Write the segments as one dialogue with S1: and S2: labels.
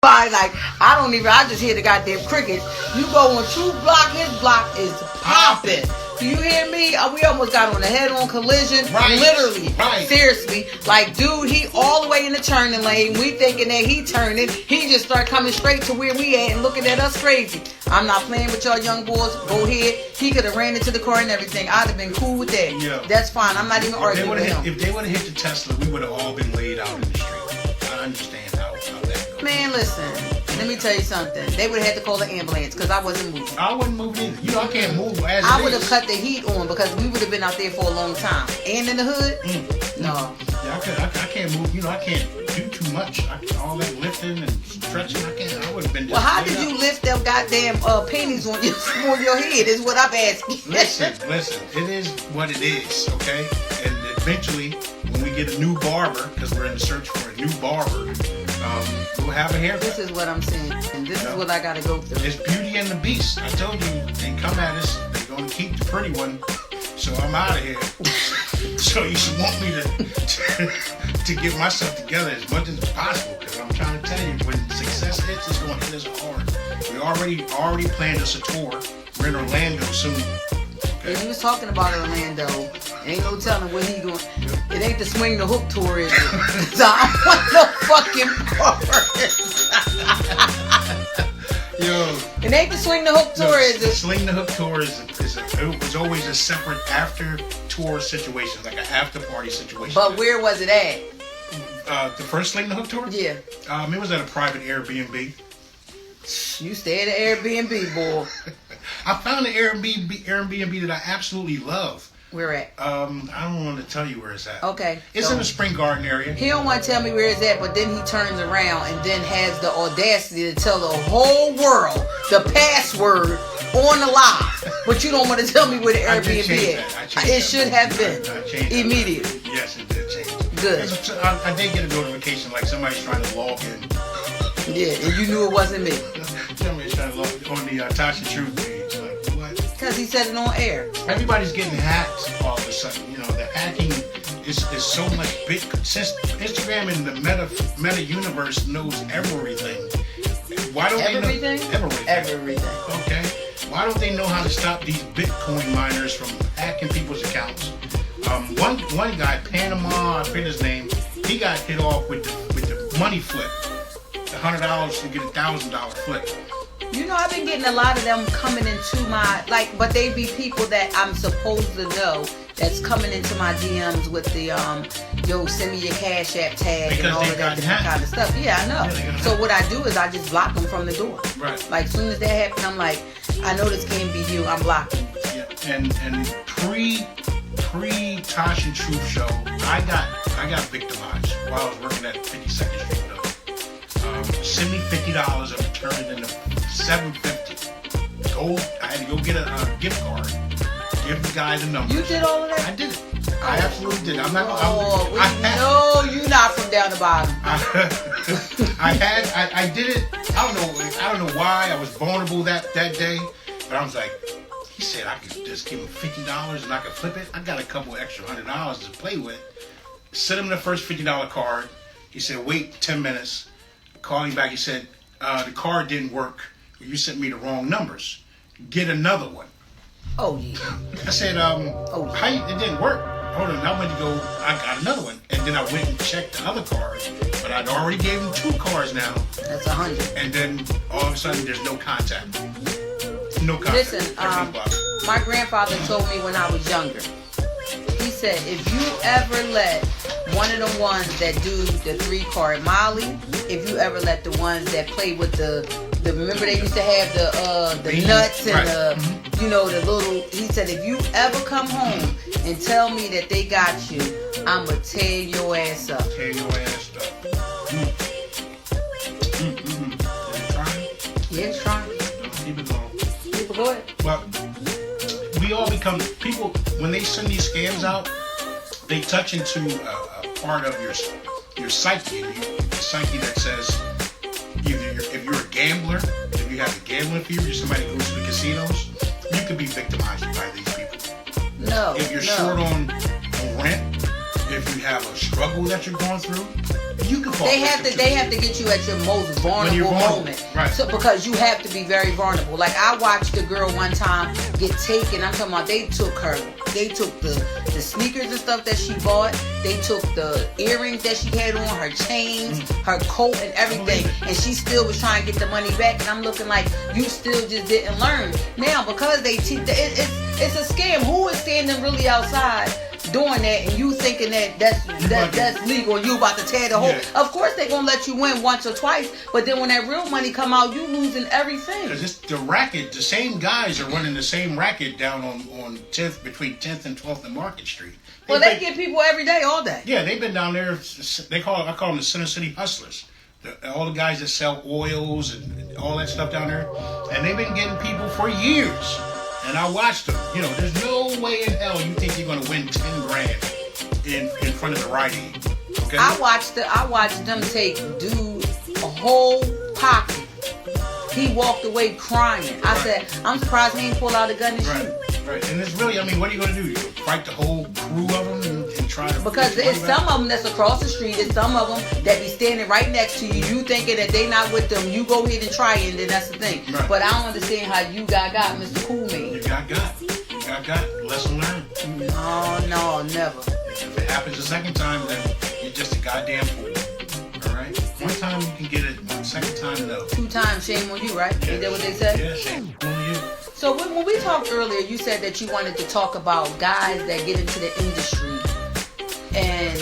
S1: Like, I just hear the goddamn crickets. You go on Truuf block, his block is popping. Do you hear me? We almost got on a head-on collision.
S2: Right.
S1: Literally.
S2: Right.
S1: Seriously. Like, dude, he all the way in the turning lane. We thinking that he turning. He just start coming straight to where we at and looking at us crazy. I'm not playing with y'all young boys. Go ahead. He could have ran into the car and everything. I'd have been cool with that.
S2: Yeah.
S1: That's fine. I'm not even arguing with him.
S2: If they would have hit the Tesla, we would have all been laid out in the street. I understand how that goes.
S1: Man, listen. Let me tell you something. They would have had to call the ambulance because I wasn't moving.
S2: I wasn't moving either. You know, I can't move as
S1: I would have cut the heat on because we would have been out there for a long time. And in the hood? No.
S2: Yeah, I can't move. You know, I can't do too much. All that lifting and stretching, I would have been just...
S1: Well, how did you lift them goddamn panties on your head is what I'm asking.
S2: Listen. It is what it is, okay? And eventually, when we get a new barber, because we're in the search for a new barber, we'll have a haircut.
S1: This is what I'm saying. And this is what I got to go through.
S2: It's Beauty and the Beast. I told you, they come at us. They're going to keep the pretty one. So I'm out of here. So you should want me to get myself together as much as possible. Because I'm trying to tell you, when success hits, it's going to hit us hard. We already planned us a tour. We're in Orlando soon.
S1: Okay. And you was talking about Orlando. Ain't no telling what he going. It ain't the Swing the Hook tour, is it? Cause I don't want no fucking part.
S2: Yo.
S1: It ain't the Swing the Hook tour, is it?
S2: Swing the Hook tour it was always a separate after tour situation, like an after party situation.
S1: But where was it at?
S2: The first Swing the Hook tour?
S1: Yeah.
S2: It was at a private Airbnb.
S1: You stay at an Airbnb, boy.
S2: I found an Airbnb that I absolutely love.
S1: Where at?
S2: I don't want to tell you where it's at.
S1: Okay.
S2: It's in the Spring Garden area.
S1: He don't want to tell me where it's at, but then he turns around and then has the audacity to tell the whole world the password on the live. But you don't want to tell me where the Airbnb is. It should have been immediately.
S2: Yes, it did change.
S1: Good.
S2: I did get a notification like somebody's trying to log in.
S1: Yeah, and you knew it wasn't me.
S2: Somebody's trying to log in on the Tosh and Truuf page. Like, what?
S1: Because he said it on air.
S2: Everybody's getting hacked all of a sudden. You know, the hacking is so much big. Since Instagram and the meta universe knows everything, why don't they know everything? Okay. Why don't they know how to stop these Bitcoin miners from hacking people's accounts? One guy, Panama, I forget his name, he got hit off with the money flip. The $100 to get $1,000 flip.
S1: You know, I've been getting a lot of them coming into my, but they be people that I'm supposed to know that's coming into my DMs with the, send me your Cash App tag
S2: because
S1: and all of that different kind of stuff. Yeah, I know. Yeah, so what I do is I just block them from the door.
S2: Right.
S1: Like, as soon as that happens, I'm like, I know this can't be you. I'm blocking.
S2: Yeah. And pre Tosh and Truuf show, I got victimized while I was working at 52nd Street. Send me $50, I'm gonna turn it into $750. I had to go get a gift card. Give the guy the number.
S1: You did all of that?
S2: I did it. I absolutely did. I'm not.
S1: No, you're not from down the bottom.
S2: I did it. I don't know why I was vulnerable that day, but I was like, he said I could just give him $50 and I could flip it. I got a couple extra $100 to play with. Sent him the first $50 card. He said, wait 10 minutes. Call him back. He said, the card didn't work. You sent me the wrong numbers. Get another one.
S1: Oh, yeah.
S2: I said, it didn't work. Hold on, I went to go, I got another one. And then I went and checked the other card. But I'd already gave him 2 cards now.
S1: That's 100.
S2: And then all of a sudden, there's no contact. No contact.
S1: Listen, my grandfather told me when I was younger. He said, if you ever let one of the ones that do the 3-card Molly, if you ever let the ones that play with the remember they used to have the nuts and the little, he said, if you ever come home and tell me that they got you, I'ma tear your ass up.
S2: Tear your ass up. Is it trying?
S1: Yeah, it's trying.
S2: Keep it going.
S1: Keep it going.
S2: But we all become people when they send these scams out. They touch into a part of your psyche, the psyche that says if you're a gambler, if you have a gambling fever, you're somebody who goes to the casinos, you could be victimized by these people.
S1: No.
S2: If you're short on rent, if you have a struggle that you're going through, you can fall.
S1: They have to get you at your most vulnerable moment.
S2: Right.
S1: So because you have to be very vulnerable. Like I watched a girl one time get taken. I'm talking about they took the sneakers and stuff that she bought. They took the earrings that she had on, her chains, her coat, and everything. And she still was trying to get the money back. And I'm looking like you still just didn't learn. Now because they teach, it's a scam. Who is standing really outside doing that and you thinking that's legal and you about to tear the whole... Yeah. Of course they're going to let you win once or twice, but then when that real money come out, you losing everything.
S2: Because it's the racket, the same guys are running the same racket down on 10th, between 10th and 12th and Market Street.
S1: They get people every day, all day.
S2: Yeah, they've been down there. I call them the Center City Hustlers. All the guys that sell oils and all that stuff down there. And they've been getting people for years. And I watched them. You know, there's no way in hell you think you're gonna win 10 grand in front of the Rite Aid. Okay. I watched
S1: them take dude a whole pocket. He walked away crying. I said, I'm surprised he ain't pull out a gun and shoot.
S2: Right. And it's really, I mean, what are you gonna do? You fight the whole crew of them and try to...
S1: Because it's some of them that's across the street. It's some of them that be standing right next to you. You thinking that they not with them. You go ahead and try it, and then that's the thing. Right. But I don't understand how you got Mr. Cool Man.
S2: You got. Lesson learned.
S1: No, never.
S2: If it happens a second time, then you're just a goddamn fool. All right? One time you can get it. Second time, no.
S1: 2 times, shame on you, right?
S2: Yeah.
S1: Is that what they said?
S2: Yeah, shame on you.
S1: So when we talked earlier, you said that you wanted to talk about guys that get into the industry. And...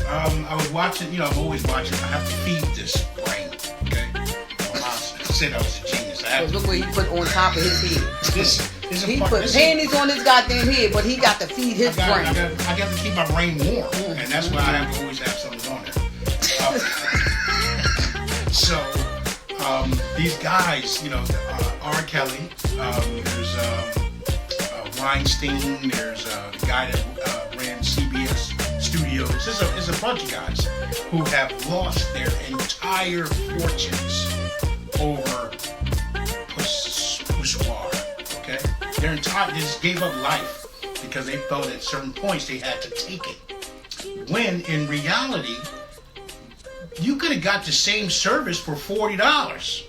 S2: I was watching, I'm always watching. I have to feed this brain, okay? I said I was a genius.
S1: Look what he put on top of his head. He put panties on his goddamn head, but he got to feed his brain.
S2: I got to keep my brain warm, and that's why I have to always have something on there. So, these guys, R. Kelly, there's Weinstein, there's a guy that ran CBS Studios. There's a bunch of guys who have lost their entire fortunes over poussoir, okay? They just gave up life because they felt at certain points they had to take it. When in reality, you could have got the same service for $40,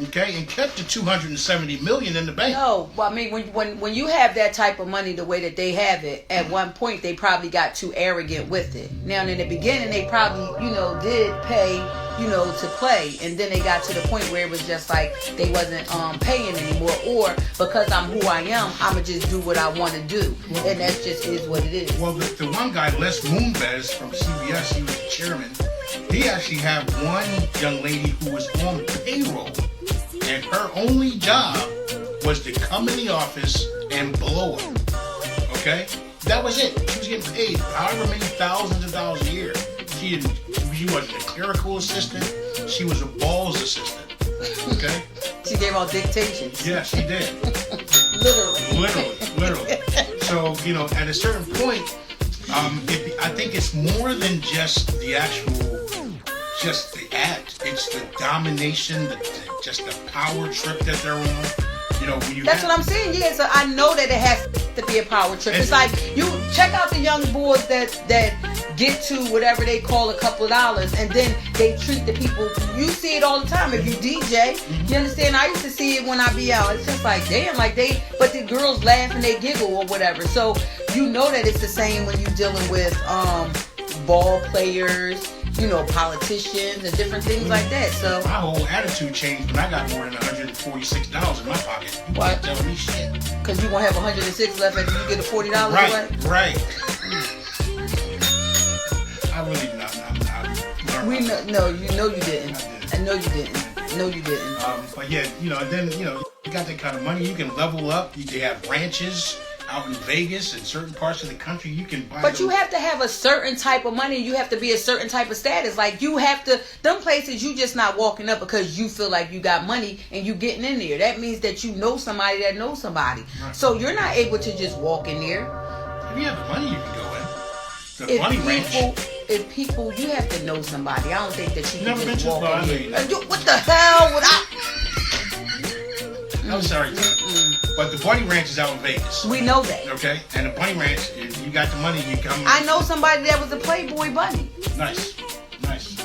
S2: okay, and kept the $270 million in the bank.
S1: No, well, I mean, when you have that type of money the way that they have it, at one point they probably got too arrogant with it. Now, in the beginning, they probably, did pay, to play, and then they got to the point where it was just like they wasn't paying anymore, or because I'm who I am, I'ma just do what I want to do, and that just is what it is.
S2: Well, the one guy, Les Moonves from CBS, he was the chairman. He actually had one young lady who was on payroll, and her only job was to come in the office and blow her. Okay? That was it. She was getting paid however many thousands of dollars a year. She wasn't a clerical assistant. She was a balls assistant. Okay?
S1: She gave out dictations.
S2: Yeah, she did. Literally. So, at a certain point, I think it's more than just the act. It's the domination, just the power trip that they're on.
S1: That's what I'm saying. Yeah, so I know that it has to be a power trip. It's like you check out the young boys that get to whatever they call a couple of dollars, and then they treat the people. You see it all the time. If you DJ, you understand? I used to see it when I be out. It's just like damn, but the girls laugh and they giggle or whatever. So you know that it's the same when you're dealing with ball players. Politicians and different things like that. So
S2: my whole attitude changed when I got more than $146 in my pocket. You can't tell me shit.
S1: Because you won't have 106 left after you get a $40
S2: Right. I really not.
S1: You didn't. I know you didn't. No, you didn't.
S2: But yeah, and then you got that kind of money. You can level up. They have ranches out in Vegas and certain parts of the country. You can buy.
S1: But you have to have a certain type of money. You have to be a certain type of status. Like you have to. Them places you just not walking up because you feel like you got money and you getting in there. That means that you know somebody that knows somebody. Right. So you're not able to just walk in there.
S2: If you have the money, you can go in. The money ranch.
S1: If people, you have to know somebody. I don't think that you can just walk in there.
S2: I
S1: What the hell would I?
S2: I'm sorry, Tom. But the Bunny Ranch is out in Vegas.
S1: We know that.
S2: Okay? And the Bunny Ranch, if you got the money, you come.
S1: I know somebody that was a Playboy bunny.
S2: Nice.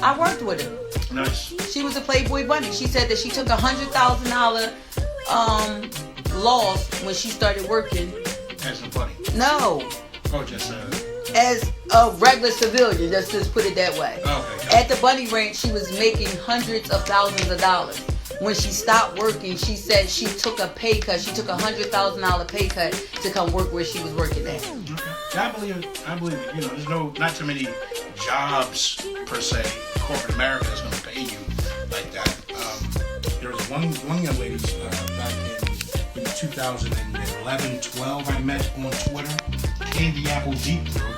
S1: I worked with her.
S2: Nice.
S1: She was a Playboy bunny. She said that she took $100,000 loss when she started working.
S2: As a bunny?
S1: No.
S2: Oh, just
S1: as a regular civilian, let's just put it that way.
S2: Okay.
S1: At the Bunny Ranch, she was making hundreds of thousands of dollars. When she stopped working, she said she took a pay cut. She took $100,000 pay cut to come work where she was working at.
S2: Okay. I believe it. You know, there's not too many jobs per se. Corporate America is going to pay you like that. There was one young lady back in 2011, 12 I met on Twitter, Candy Apple Deep Throat.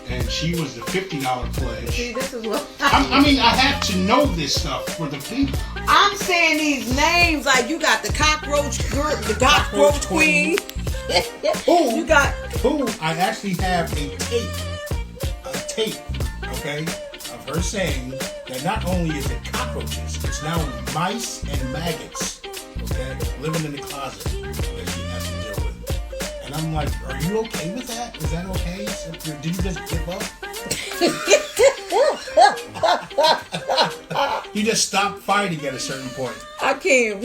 S2: And she was the $50 pledge.
S1: See, this is what
S2: I mean, I have to know this stuff for the people.
S1: I'm saying these names like you got the cockroach girl, the cockroach queen. You got
S2: who? I actually have a tape, okay, of her saying that not only is it cockroaches, it's now mice and maggots, okay, living in the closet that she has to deal with. And I'm like, are you okay with that? Is that okay? Did you just give up? You just stop fighting at a certain point.
S1: I can't.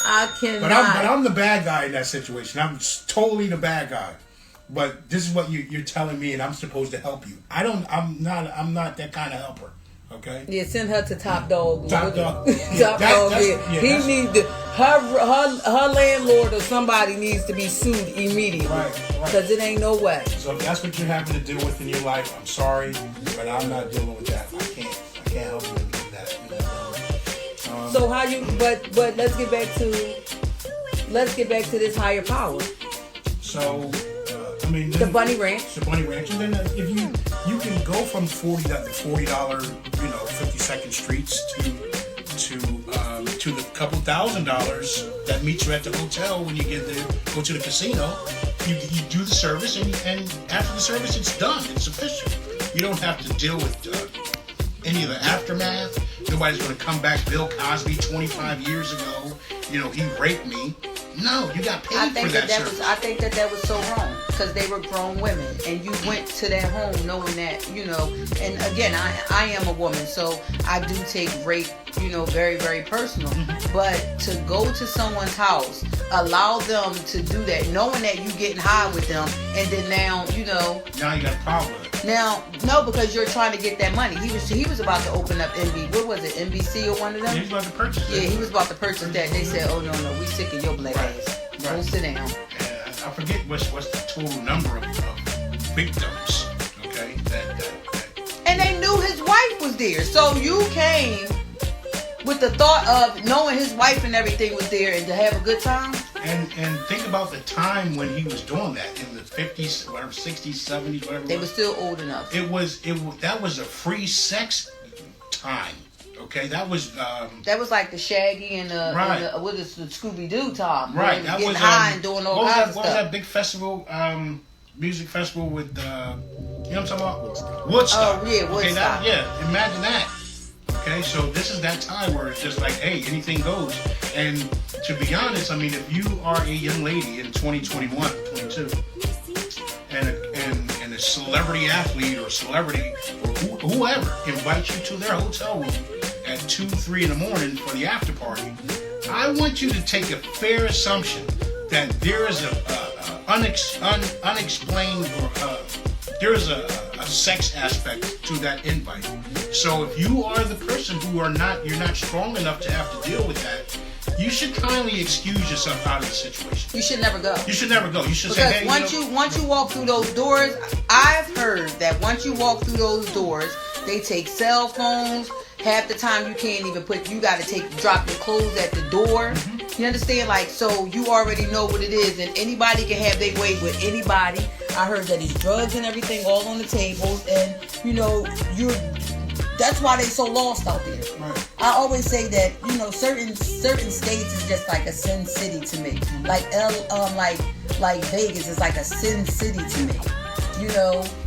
S1: I cannot.
S2: But I'm the bad guy in that situation. I'm totally the bad guy. But this is what you're telling me, and I'm supposed to help you. I'm not that kind of helper. Okay.
S1: Yeah, send her to Top Dog.
S2: Top Dog.
S1: Top Dog. He needs her landlord or somebody needs to be sued immediately. Right. Because it ain't no way.
S2: So if that's what you're having to deal with in your life, I'm sorry, but I'm not dealing with that. I can't help you with that.
S1: So how you? But let's get back to this higher power.
S2: So. I mean,
S1: the Bunny Ranch.
S2: The Bunny Ranch, and then if you can go from $40, 52nd Streets to the couple $1,000s that meet you at the hotel when you get there, go to the casino. You do the service, and after the service, it's done. It's official. You don't have to deal with any of the aftermath. Nobody's going to come back. Bill Cosby, 25 years ago, he raped me. No, you got paid for that service.
S1: I think that was so wrong because they were grown women, and you went to their home knowing that, And again, I am a woman, so I do take rape, very, very personal. Mm-hmm. But to go to someone's house, allow them to do that, knowing that you getting high with them, and then now,
S2: Now you got a problem with it.
S1: Now, no, because you're trying to get that money. He was about to open up NBC or one of them?
S2: Yeah, he was about to purchase it.
S1: Yeah, he was about to purchase that. They said, oh, no, we sick of your black ass. Right. Go sit down.
S2: I forget what's the total number of victims, okay?
S1: And they knew his wife was there. So you came with the thought of knowing his wife and everything was there and to have a good time?
S2: And think about the time when he was doing that in the 50s, whatever, 60s, 70s, whatever.
S1: They were still old enough.
S2: That was a free sex time. Okay, that was
S1: like the Shaggy and the what is the Scooby Doo time.
S2: Right, that
S1: getting
S2: was
S1: high and doing all kinds of stuff.
S2: What was that big festival, music festival with you know what I'm talking about? Woodstock.
S1: Oh yeah, Woodstock.
S2: Okay, imagine that. Okay, so this is that time where it's just like, hey, anything goes. And to be honest, I mean, if you are a young lady in 2021, 22, and a celebrity athlete or celebrity or whoever invites you to their hotel room at 2, 3 in the morning for the after party, I want you to take a fair assumption that there is a unexplained or there is a sex aspect to that invite. So if you are the person you're not strong enough to have to deal with that, you should kindly excuse yourself out of the situation.
S1: You should never go.
S2: You should never go. You should
S1: because
S2: say, hey,
S1: once you walk through those doors, I've heard that once you walk through those doors, they take cell phones. Half the time you can't even you got to drop your clothes at the door. Mm-hmm. You understand? So you already know what it is, and anybody can have their way with anybody. I heard that it's drugs and everything all on the tables, and that's why they so lost out there. Right. I always say that certain states is just like a sin city to me. Like like Vegas is like a sin city to me.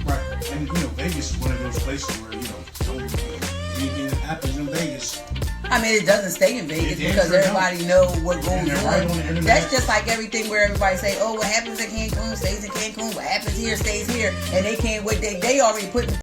S2: Right. And Vegas is one of those places where anything that happens in Vegas.
S1: I I mean, it doesn't stay in Vegas because everybody know what goes on. That's just like everything where everybody say, oh, what happens in Cancun stays in Cancun. What happens here stays here. And they can't wait. They already put